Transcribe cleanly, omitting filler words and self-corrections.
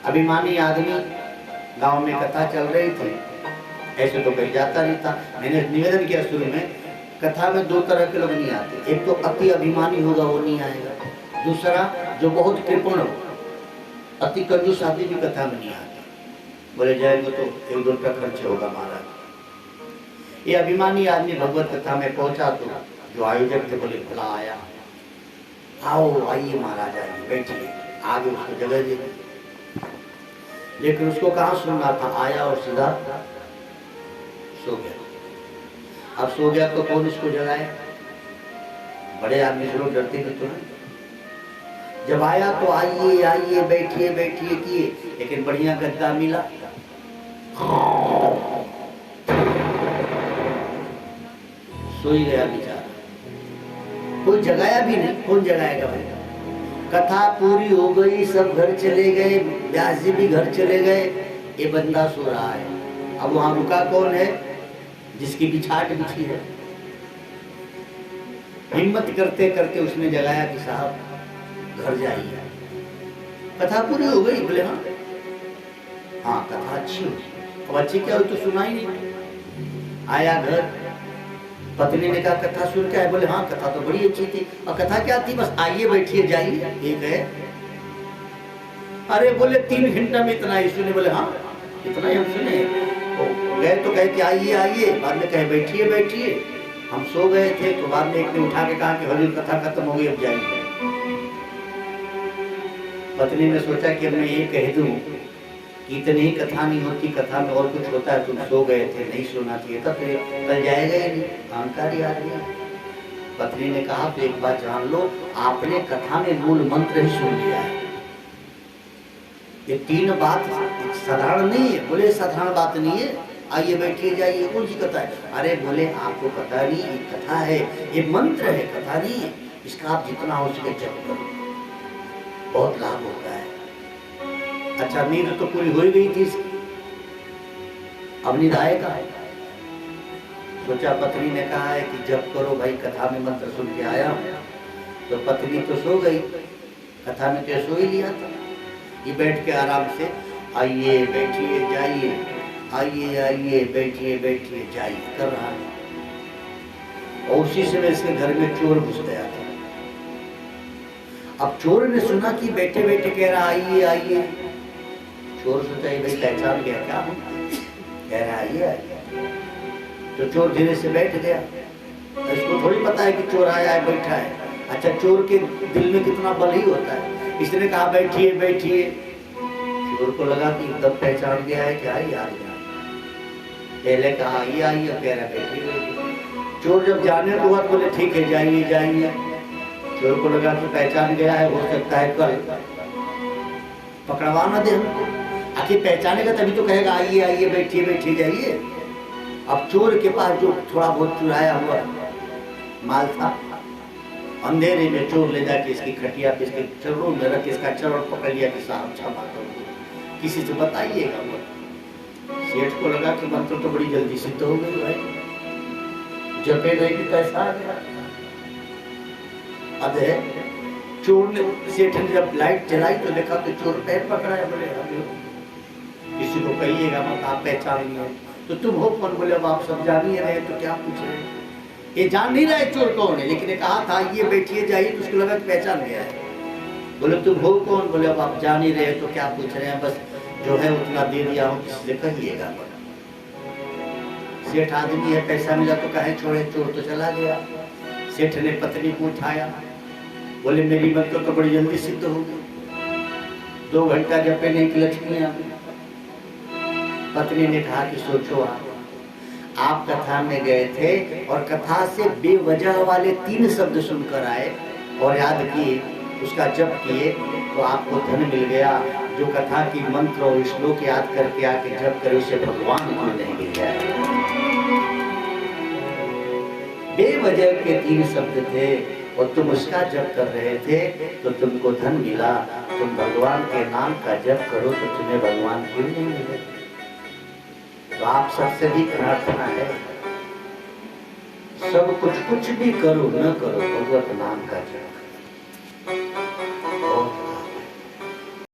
अभिमानी आदमी गांव में कथा चल रही थी, ऐसे तो कहीं जाता नहीं था। मैंने निवेदन किया शुरू में, कथा में दो तरह के लोग नहीं आते, एक तो अति अभिमानी होगा वो नहीं आएगा, दूसरा जो बहुत कृपण हो, अति कंजूस आदमी भी कथा में नहीं आते। बोले जाएंगे तो 1-2 रुपया खर्च होगा महाराज। ये अभिमानी आदमी भगवत कथा में पहुंचा तो जो आयोजक थे बोले भला आया, आओ आइए महाराज आइए बैठिए, आगे उसको जगह दे। लेकिन उसको कहाँ सुनना था, आया और सीधा सो गया। अब सो गया तो कौन उसको जगाए, बड़े आदमी से लोग डरते नहीं तो नहीं। जब आया तो आइए आइए बैठिए बैठिए किए, लेकिन बढ़िया गद्दा मिला, सो ही गया बेचारा, कोई जगाया भी नहीं। कौन जगाएगा भाई? कथा पूरी हो गई, सब घर चले गए, व्यास जी भी घर चले गए, ये बंदा सो रहा है। अब वहां रुका कौन है? जिसकी बिछाट बिछी है। हिम्मत करते करते उसने जगाया कि साहब घर जाइए, कथा पूरी हो गई। बोले हाँ हाँ कथा अच्छी हुई। अब अच्छी क्या हुई तो सुना ही नहीं। आया घर, पत्नी ने कहा कथा सुन के आए? बोले हाँ कथा तो बड़ी अच्छी थी। और कथा क्या थी? बस आइए बैठिए जाइए, एक है। अरे बोले 3 घंटा में इतना ही सुने? बोले हाँ इतना ही हम सुने। गए तो कहे कि आइए आइए, बाद में कहे बैठिए बैठिए। हम सो गए थे तो बाद में एक ने उठा के कहा कि हजूर कथा खत्म हो गई, अब जाइए। पत्नी ने सोचा कि मैं ये कह दूं कि इतनी ही कथा नहीं होती, कथा में और कुछ होता है, तुम सो गए थे, नहीं सोना चाहिए था, फिर कल जाएगा ही नहीं, अहंकारी आदमी। पत्नी ने कहा तो एक बात जान लो, आपने कथा में मूल मंत्र ही सुन लिया है। ये 3 बात साधारण नहीं है। बोले साधारण बात नहीं है, आइए बैठिए जाइए, कौन सी कथा है? अरे बोले आपको पता नहीं, ये कथा है, ये मंत्र है, कथा नहीं है। इसका आप जितना हो सके जप करो, बहुत लाभ होता है। अच्छा नींद तो पूरी हो ही गई थी इसकी, अब नींद आएगा? सोचा पत्नी ने कहा है कि जप करो भाई, कथा में मंत्र सुन के आया हूं। तो पत्नी तो सो गई, कथा में तो सो ही लिया था। ये बैठ के आराम से आइए बैठिए जाइए, आइए आइए बैठिए बैठिए जाइए कर रहा है। और उसी समय इसके घर में चोर घुस गया था। अब चोर ने सुना कि बैठे बैठे कह रहा आइए आइए। चोर सोचा ये भाई पहचान गया क्या हम, कह रहा आइए आइए। तो चोर धीरे से बैठ गया। इसको थोड़ी पता है कि चोर आया है बैठा है। अच्छा चोर के दिल में कितना बल ही होता है। इसने कहा बैठिए बैठिए। चोर को लगा कि एकदम पहचान गया है, क्या ही आ गया। पहले कहा आइए आइए, कह रहा बैठिए बैठिए। चोर जब जाने को हुआ बोले ठीक है जाइए जाइए। चोर को लगा कि पहचान गया है, हो सकता है कल पकड़वा ना दे हमको। आखिर पहचानेगा तभी तो कहेगा आइए आइए बैठिए बैठिए जाइए। अब चोर के पास जो थोड़ा बहुत चुराया हुआ माल था, अंधेरे में चोर ले जाके इसकी खटिया पे इसके चरणों में रख इसका चरण पकड़ लिया कि साहब क्षमा करो, किसी से बताइएगा। सेठ को लगा कि मंत्र तो बड़ी जल्दी सिद्ध हो गई भाई, जपे गए कि पैसा आ गया। अब चोर ने, सेठ ने जब लाइट जलाई तो देखा तो चोर पैर पकड़ा है। बोले किसी को कहिएगा मत, आप पहचान नहीं है। तो तुम हो कौन? बोले अब आप सब जान ही रहे तो क्या पूछ रहे? ये जान नहीं रहे चोर कौन है, लेकिन कहा था ये बैठिए जाइए तो उसको लगा कि पहचान गया है। बोले तुम हो कौन? बोले अब आप जान ही रहे तो क्या पूछ रहे हैं, बस जो है उतना दे दिया हूँ, किसी से कहिएगा। सेठ आदमी है, पैसा मिला तो कहे छोड़े, चोर तो चला गया। सेठ ने पत्नी को उठाया, बोले मेरी मंत्र तो बड़ी जल्दी सिद्ध हो गई, 2 घंटा जपने की लक्ष्मी आ गई। पत्नी ने कहा कि सोचो आप कथा में गए थे और कथा से बेवजह वाले 3 शब्द सुनकर आए और याद किए, उसका जप किए तो आपको धन मिल गया। जो कथा की मंत्र और श्लोक याद करके आके जप करे उसे भगवान को नहीं मिल जाए। बेवजह के 3 शब्द थे और तुम उसका जप कर रहे थे तो तुमको धन मिला। तुम भगवान के नाम का जप करो तो तुम्हें भगवान क्यों नहीं मिले? तो आप सबसे भी प्रार्थना है, सब कुछ भी करो न करो, भगवत नाम का जप।